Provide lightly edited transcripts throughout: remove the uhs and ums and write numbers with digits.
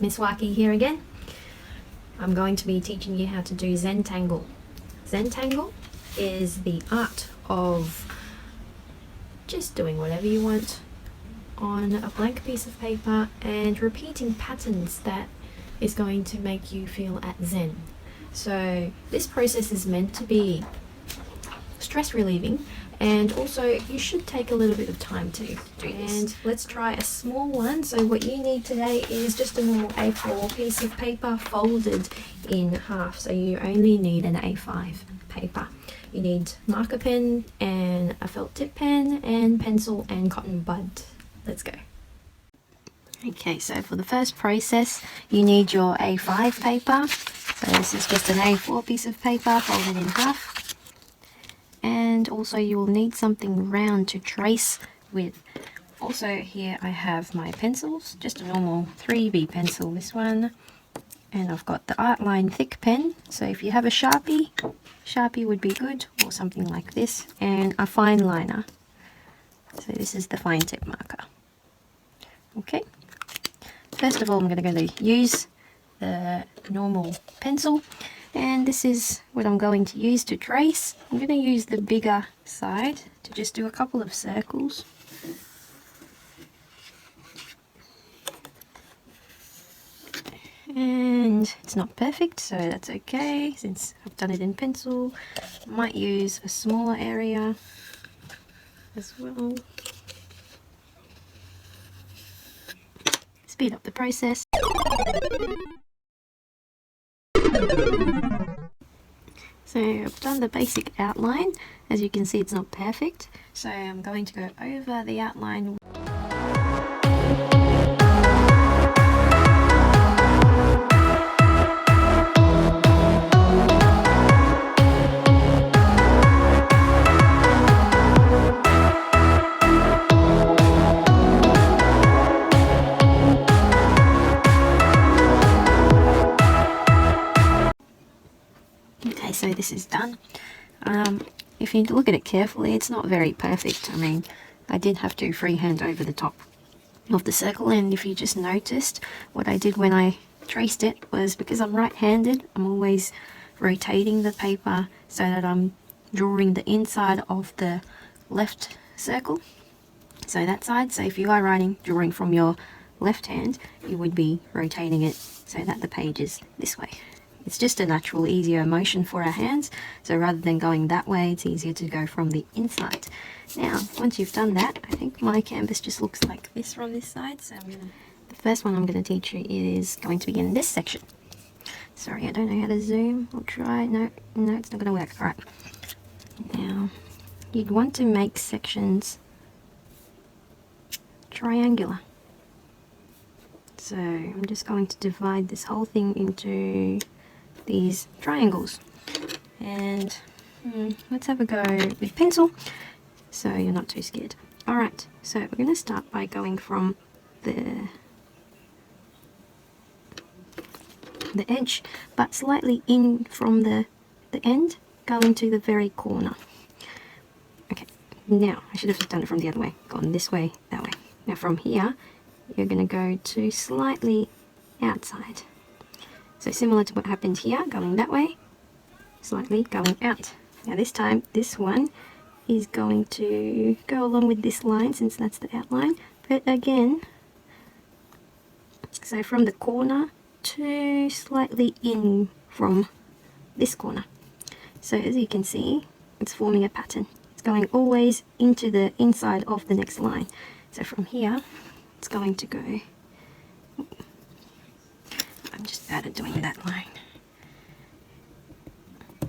Miss Waki here again. I'm going to be teaching you how to do Zentangle. Zentangle is the art of just doing whatever you want on a blank piece of paper and repeating patterns that is going to make you feel at zen. So this process is meant to be stress relieving, and also you should take a little bit of time to do this. And let's try a small one. So what you need today is just a normal A4 piece of paper folded in half. So you only need an A5 paper. You need marker pen and a felt tip pen and pencil and cotton bud. Let's go. Okay, so for the first process you need your A5 paper. So this is just an A4 piece of paper folded in half. And also you will need something round to trace with. Also here I have my pencils, just a normal 3B pencil, this one. And I've got the Artline thick pen, so if you have a Sharpie would be good, or something like this. And a fine liner, so this is the fine tip marker. Okay, first of all I'm going to use the normal pencil. And this is what I'm going to use to trace. I'm going to use the bigger side to just do a couple of circles. And it's not perfect, so that's okay, since I've done it in pencil. I might use a smaller area as well. Speed up the process. So I've done the basic outline. As you can see, it's not perfect, so I'm going to go over the outline. Okay, so this is done. If you look at it carefully, it's not very perfect. I mean, I did have to freehand over the top of the circle, and if you just noticed, what I did when I traced it was, because I'm right-handed, I'm always rotating the paper so that I'm drawing the inside of the left circle, so that side. So if you are drawing from your left hand, you would be rotating it so that the page is this way. It's just a natural, easier motion for our hands, so rather than going that way, it's easier to go from the inside. Now, once you've done that, I think my canvas just looks like this from this side, so the first one I'm going to teach you is going to be in this section. Sorry, I don't know how to zoom. I'll try. No, it's not going to work. Alright. Now, you'd want to make sections triangular. So, I'm just going to divide this whole thing into these triangles, and let's have a go with pencil so you're not too scared. Alright, so we're going to start by going from the edge, but slightly in from the end, going to the very corner. Okay, now I should have done it from the other way, gone this way, that way. Now from here you're going to go to slightly outside. So similar to what happened here, going that way, slightly going out. Now this time, this one is going to go along with this line, since that's the outline. But again, so from the corner to slightly in from this corner. So as you can see, it's forming a pattern. It's going always into the inside of the next line. So from here, it's going to go... I'm just bad at doing that line.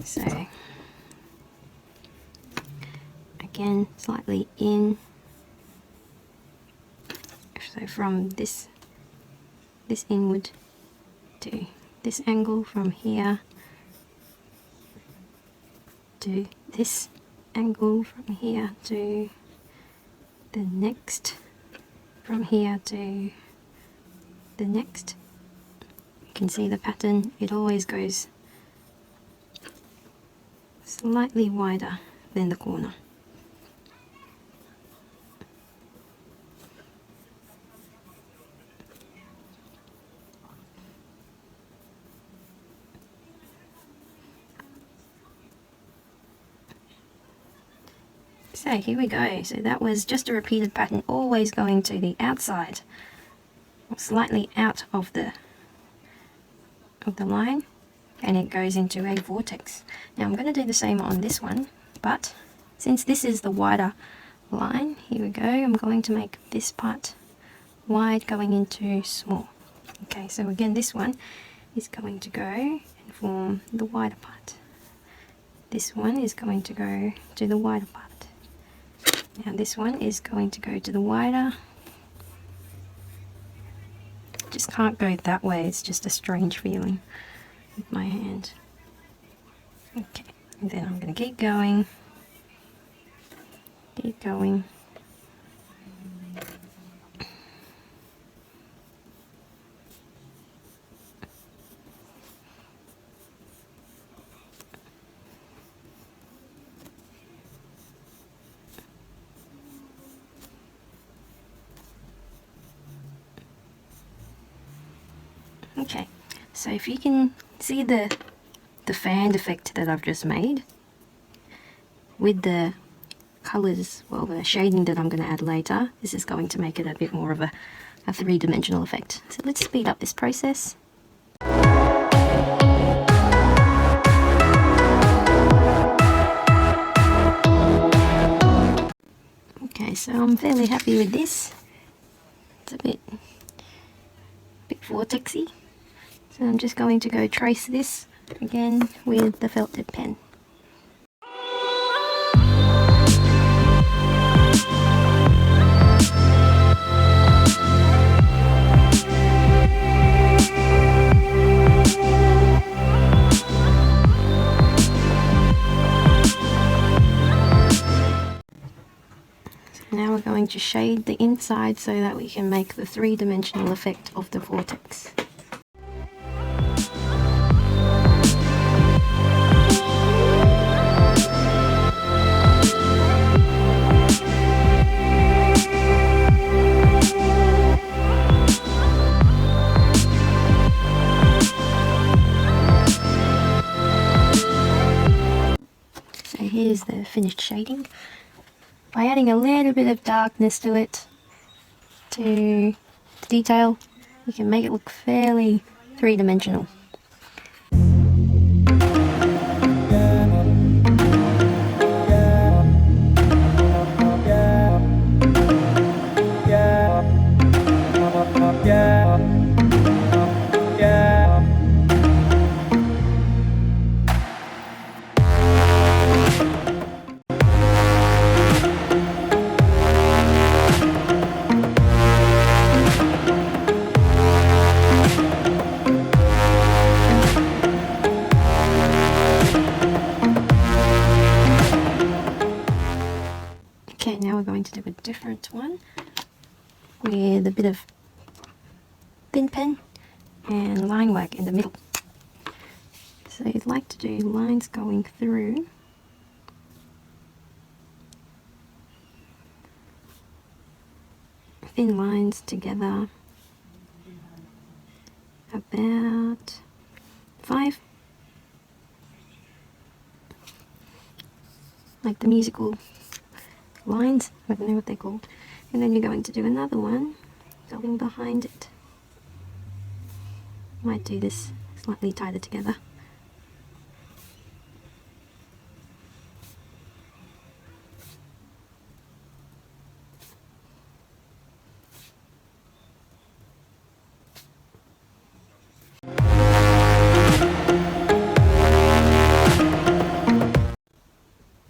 So again, slightly in. So from this inward to this angle, from here to this angle, from here to the next, from here to the next. You can see the pattern, it always goes slightly wider than the corner. So here we go. So that was just a repeated pattern, always going to the outside, or slightly out of the line, and it goes into a vortex. Now I'm going to do the same on this one, but since this is the wider line, here we go, I'm going to make this part wide going into small. Okay, so again this one is going to go and form the wider part. This one is going to go to the wider part. Now this one is going to go to the wider. Just can't go that way, it's just a strange feeling with my hand. Okay, and then I'm going to keep going. Keep going. Okay, so if you can see the fan effect that I've just made with the colors, well, the shading that I'm going to add later, this is going to make it a bit more of a three-dimensional effect. So let's speed up this process. Okay, so I'm fairly happy with this. It's a bit vortexy. So I'm just going to go trace this again with the felt tip pen. Now we're going to shade the inside so that we can make the three-dimensional effect of the vortex. So here's the finished shading. By adding a little bit of darkness to it, to the detail, you can make it look fairly three-dimensional. Okay, now we're going to do a different one with a bit of thin pen and line work in the middle. So you'd like to do lines going through. Thin lines together, about 5. Like the musical lines, I don't know what they're called. And then you're going to do another one going behind it. Might do this slightly tighter together.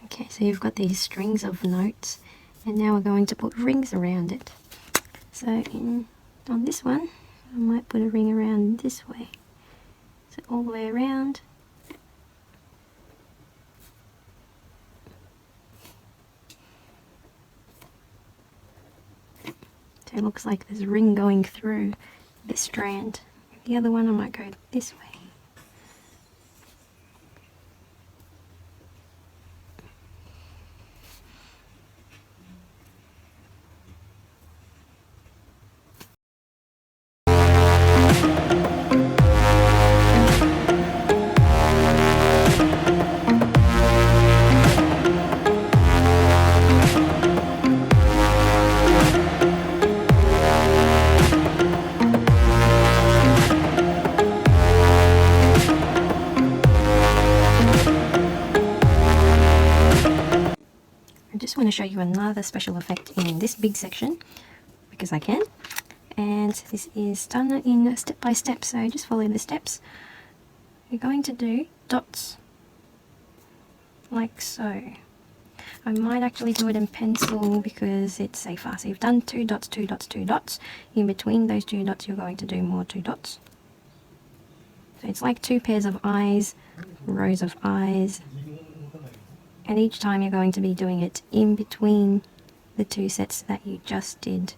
Okay, so you've got these strings of notes, and now we're going to put rings around it. So on this one, I might put a ring around this way. So all the way around. So it looks like there's a ring going through this strand. The other one I might go this way. want to show you another special effect in this big section because I can. And this is done in step by step, so just follow the steps. You're going to do dots like so. I might actually do it in pencil because it's safer. So you've done 2 dots, 2 dots, 2 dots. In between those 2 dots you're going to do more 2 dots. So it's like 2 pairs of eyes, rows of eyes, and each time you're going to be doing it in between the 2 sets that you just did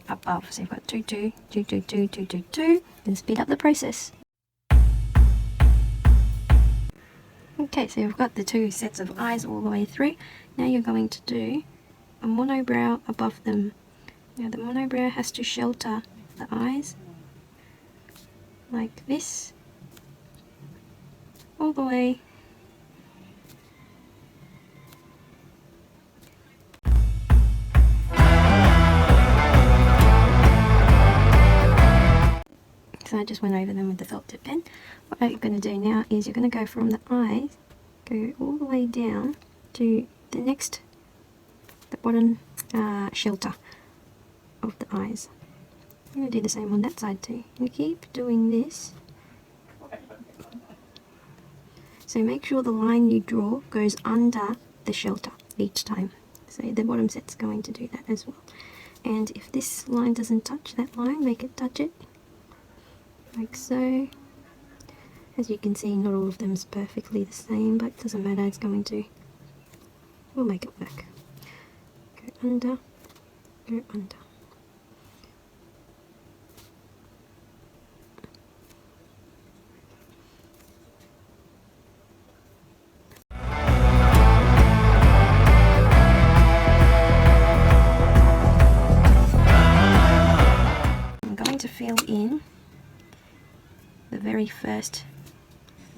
above. So you've got 2, 2, 2, 2, 2, 2, 2, 2, and speed up the process. Okay, so you've got the 2 sets of eyes all the way through. Now you're going to do a monobrow above them. Now the monobrow has to shelter the eyes like this all the way. So I just went over them with the felt tip pen. What you're going to do now is you're going to go from the eyes, go all the way down to the bottom shelter of the eyes. I'm going to do the same on that side too. You keep doing this. So make sure the line you draw goes under the shelter each time. So the bottom set's going to do that as well. And if this line doesn't touch that line, make it touch it. Like so. As you can see, not all of them is perfectly the same, but it doesn't matter, we'll make it work. Go under, go under. I'm going to fill in the very first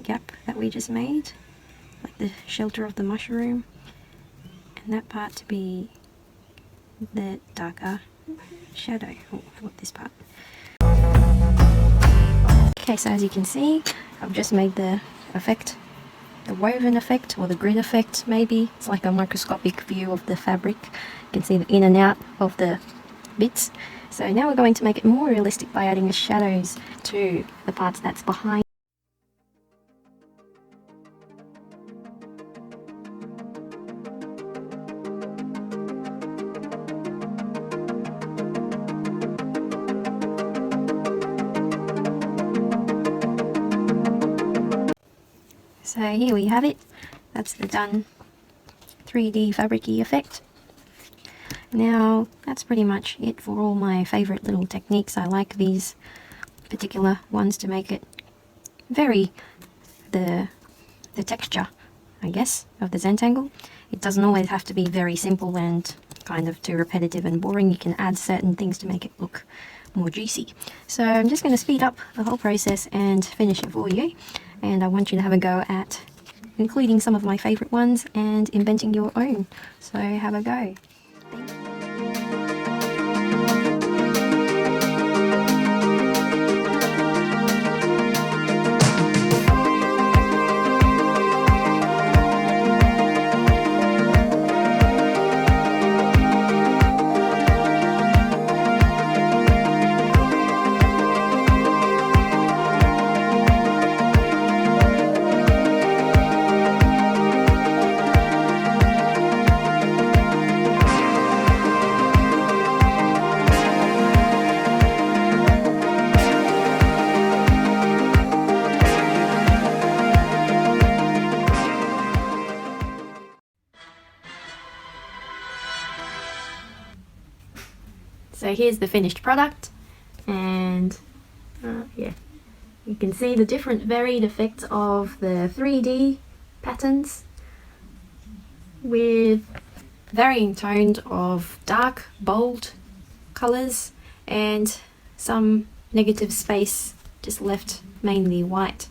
gap that we just made, like the shelter of the mushroom, and that part to be the darker shadow. Oh, I forgot this part. Okay, so as you can see, I've just made the effect, the woven effect, or the grid effect maybe. It's like a microscopic view of the fabric. You can see the in and out of the bits. So now we're going to make it more realistic by adding the shadows to the parts that's behind. So here we have it. That's the done 3D fabric-y effect. Now that's pretty much it for all my favorite little techniques. I like these particular ones to make it vary the texture, I guess, of the Zentangle. It doesn't always have to be very simple and kind of too repetitive and boring. You can add certain things to make it look more juicy. So I'm just going to speed up the whole process and finish it for you, and I want you to have a go at including some of my favorite ones and inventing your own. So have a go. Thank you. So here's the finished product, and yeah, you can see the different varied effects of the 3D patterns with varying tones of dark, bold colors and some negative space just left mainly white.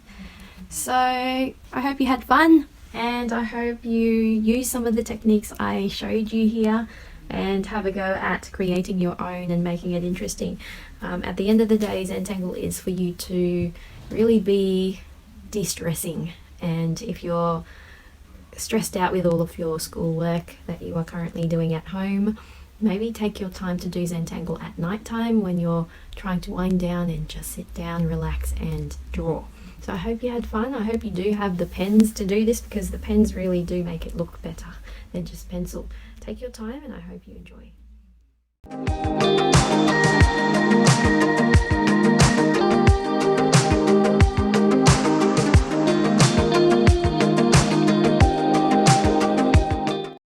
So I hope you had fun, and I hope you use some of the techniques I showed you here and have a go at creating your own and making it interesting. At the end of the day, Zentangle is for you to really be de-stressing, and if you're stressed out with all of your schoolwork that you are currently doing at home, maybe take your time to do Zentangle at night time when you're trying to wind down and just sit down, relax and draw. So I hope you had fun. I hope you do have the pens to do this, because the pens really do make it look better than just pencil. Take your time and I hope you enjoy.